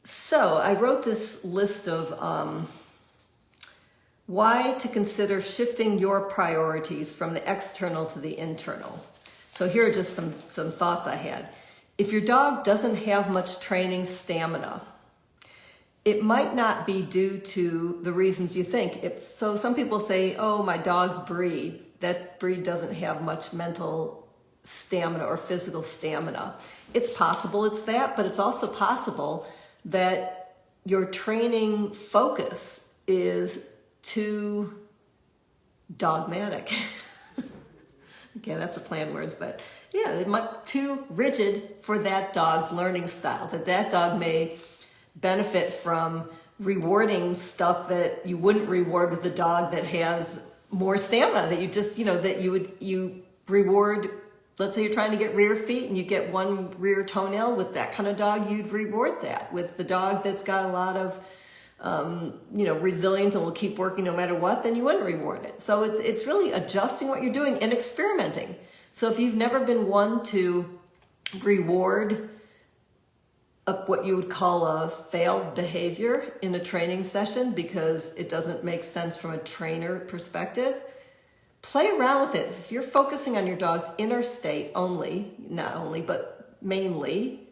So I wrote this list of why to consider shifting your priorities from the external to the internal. So here are just some thoughts I had. If your dog doesn't have much training stamina, it might not be due to the reasons you think. So some people say, oh, my dog's breed, that breed doesn't have much mental stamina or physical stamina. It's possible it's that, but it's also possible that your training focus is too dogmatic. Okay, that's a play on words, but yeah, it might too rigid for that dog's learning style, that dog may benefit from rewarding stuff that you wouldn't reward with the dog that has more stamina, that you just, that you reward. Let's say you're trying to get rear feet and you get one rear toenail. With that kind of dog, you'd reward that. With the dog that's got a lot of resilience and will keep working no matter what, then you wouldn't reward it. So it's really adjusting what you're doing and experimenting. So if you've never been one to reward what you would call a failed behavior in a training session because it doesn't make sense from a trainer perspective, play around with it. If you're focusing on your dog's inner state not only, but mainly,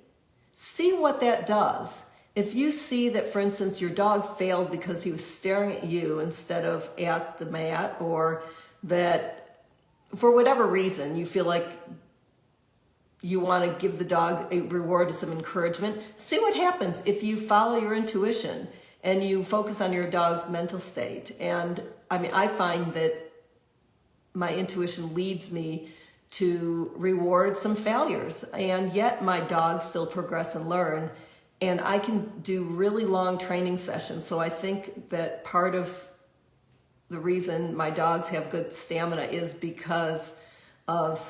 see what that does. If you see that, for instance, your dog failed because he was staring at you instead of at the mat, or that for whatever reason you feel like you want to give the dog a reward, some encouragement, see what happens if you follow your intuition and you focus on your dog's mental state. And I find that my intuition leads me to reward some failures, and yet my dogs still progress and learn, and I can do really long training sessions. So I think that part of the reason my dogs have good stamina is because of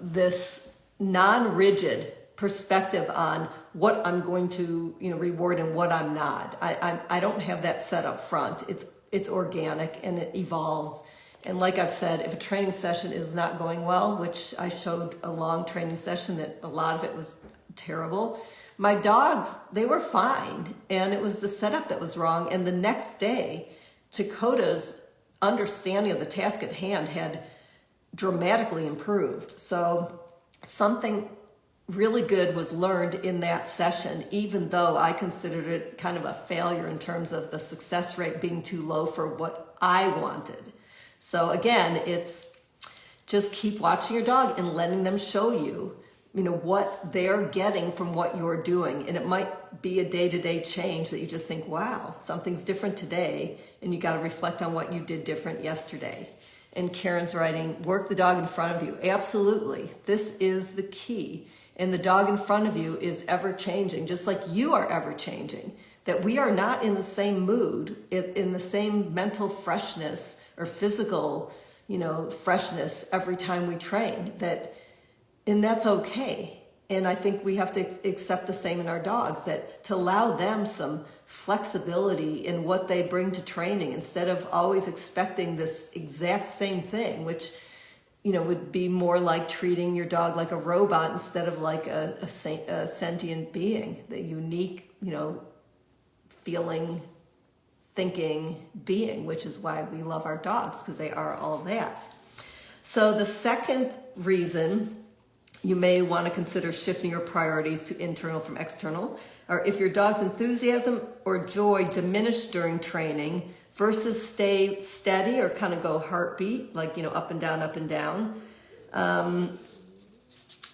this non-rigid perspective on what I'm going to reward and what I'm not. I don't have that set up front. It's organic and it evolves. And like I've said, if a training session is not going well, which I showed a long training session that a lot of it was terrible, my dogs, they were fine, and it was the setup that was wrong. And the next day, Dakota's understanding of the task at hand had dramatically improved. So something really good was learned in that session, even though I considered it kind of a failure in terms of the success rate being too low for what I wanted. So again, it's just keep watching your dog and letting them show you, what they're getting from what you're doing. And it might be a day-to-day change that you just think, wow, something's different today. And you got to reflect on what you did different yesterday. And Karen's writing, work the dog in front of you. Absolutely. This is the key. And the dog in front of you is ever changing, just like you are ever changing. That we are not in the same mood, in the same mental freshness or physical, freshness every time we train. And that's okay. And I think we have to accept the same in our dogs, that to allow them some flexibility in what they bring to training instead of always expecting this exact same thing, which, would be more like treating your dog like a robot instead of like a sentient being, the unique, feeling, thinking being, which is why we love our dogs, because they are all that. So the second reason you may want to consider shifting your priorities to internal from external, or if your dog's enthusiasm or joy diminish during training versus stay steady or kind of go heartbeat, like, up and down,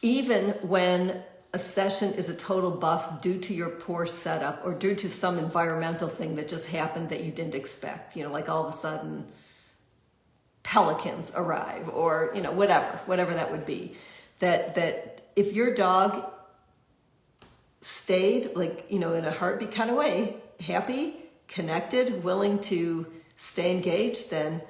even when a session is a total bust due to your poor setup or due to some environmental thing that just happened that you didn't expect, like all of a sudden pelicans arrive or, whatever that would be. That if your dog stayed in a heartbeat kind of way, happy, connected, willing to stay engaged, then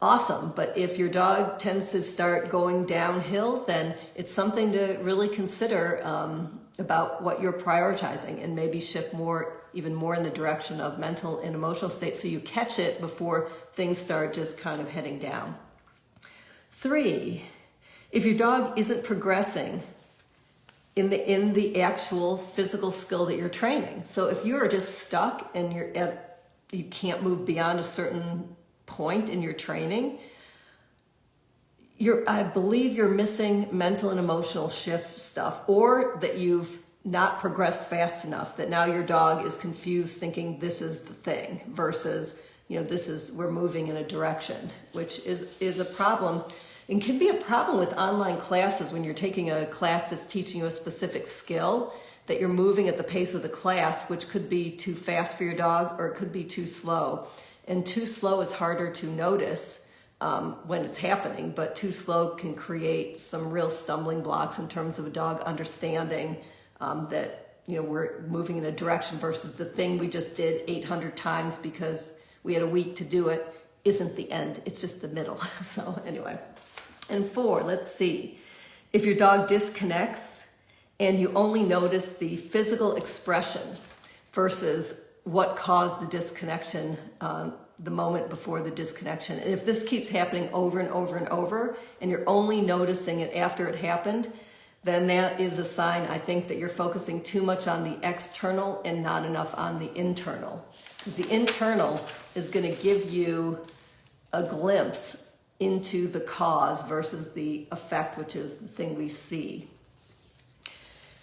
awesome. But if your dog tends to start going downhill, then it's something to really consider about what you're prioritizing, and maybe shift even more in the direction of mental and emotional state so you catch it before things start just kind of heading down. 3, if your dog isn't progressing in the actual physical skill that you're training. So if you are just stuck and you can't move beyond a certain point in your training, I believe you're missing mental and emotional shift stuff, or that you've not progressed fast enough, that now your dog is confused thinking this is the thing versus, we're moving in a direction, which is a problem. And can be a problem with online classes when you're taking a class that's teaching you a specific skill, that you're moving at the pace of the class, which could be too fast for your dog or it could be too slow. And too slow is harder to notice when it's happening, but too slow can create some real stumbling blocks in terms of a dog understanding that we're moving in a direction versus the thing we just did 800 times because we had a week to do it isn't the end, it's just the middle. So anyway. And 4, let's see. If your dog disconnects and you only notice the physical expression versus what caused the disconnection, the moment before the disconnection. And if this keeps happening over and over and over, and you're only noticing it after it happened, then that is a sign, I think, that you're focusing too much on the external and not enough on the internal. Because the internal is going to give you a glimpse into the cause versus the effect, which is the thing we see.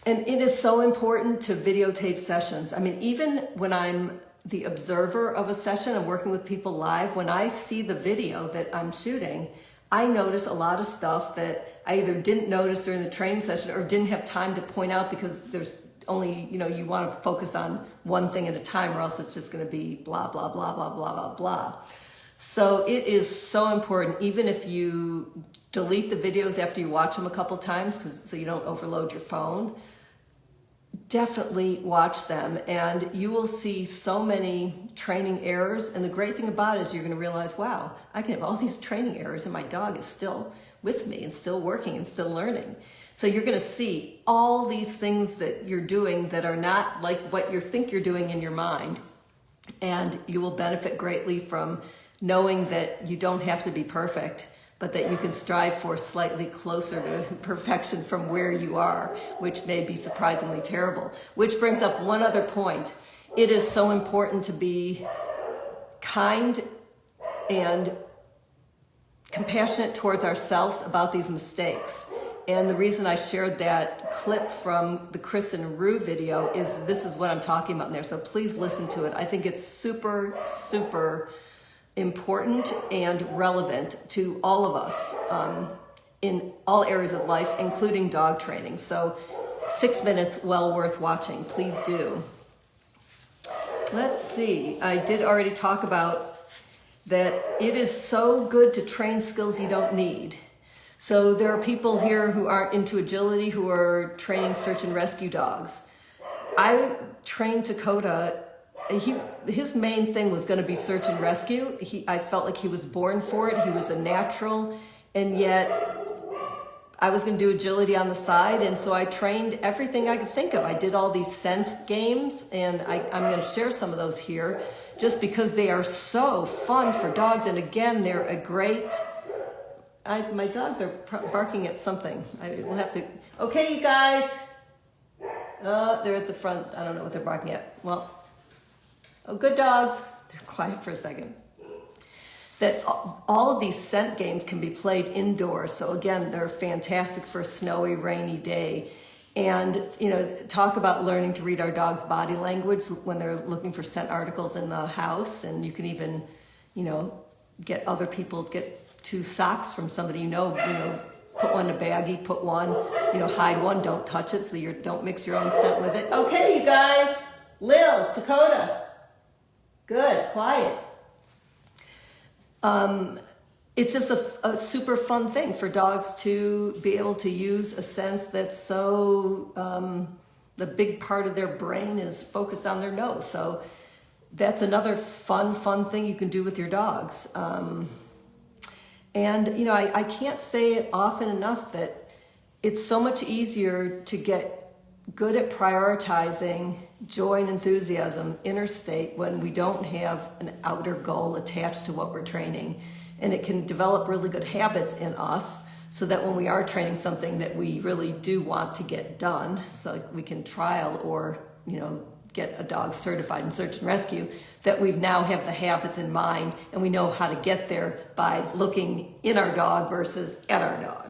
And it is so important to videotape sessions. I mean, even when I'm the observer of a session, I'm working with people live, when I see the video that I'm shooting, I notice a lot of stuff that I either didn't notice during the training session or didn't have time to point out because there's only, you want to focus on one thing at a time or else it's just going to be blah, blah, blah, blah, blah, blah, blah. So it is so important, even if you delete the videos after you watch them a couple times, so you don't overload your phone, definitely watch them and you will see so many training errors. And the great thing about it is you're going to realize, wow, I can have all these training errors and my dog is still with me and still working and still learning. So you're going to see all these things that you're doing that are not like what you think you're doing in your mind. And you will benefit greatly from knowing that you don't have to be perfect, but that you can strive for slightly closer to perfection from where you are, which may be surprisingly terrible. Which brings up one other point. It is so important to be kind and compassionate towards ourselves about these mistakes. And the reason I shared that clip from the Chris and Rue video is this is what I'm talking about in there. So please listen to it. I think it's super, super important and relevant to all of us in all areas of life, including dog training. So 6 minutes, well worth watching. Please do. Let's see. I did already talk about that it is so good to train skills you don't need. So there are people here who aren't into agility who are training search and rescue dogs. I trained Dakota. His main thing was going to be search and rescue. I felt like he was born for it. He was a natural, and yet I was going to do agility on the side, and so I trained everything I could think of. I did all these scent games, and I'm going to share some of those here just because they are so fun for dogs, and again, they're a great... my dogs are barking at something. I will have to... Okay, you guys! They're at the front. I don't know what they're barking at. Well... Oh, good dogs. They're quiet for a second. That all of these scent games can be played indoors. So again, they're fantastic for a snowy, rainy day. And, talk about learning to read our dog's body language when they're looking for scent articles in the house. And you can even, get other people, get 2 socks from somebody put one in a baggie, put one, hide one, don't touch it so you don't mix your own scent with it. Okay, you guys. Lil, Dakota. Good, quiet. It's just a super fun thing for dogs to be able to use a sense that's so, the big part of their brain is focused on their nose. So that's another fun thing you can do with your dogs. And, I can't say it often enough that it's so much easier to get good at prioritizing joy and enthusiasm, inner state, when we don't have an outer goal attached to what we're training. And it can develop really good habits in us so that when we are training something that we really do want to get done, so we can trial or, get a dog certified in search and rescue, that we now have the habits in mind and we know how to get there by looking in our dog versus at our dog.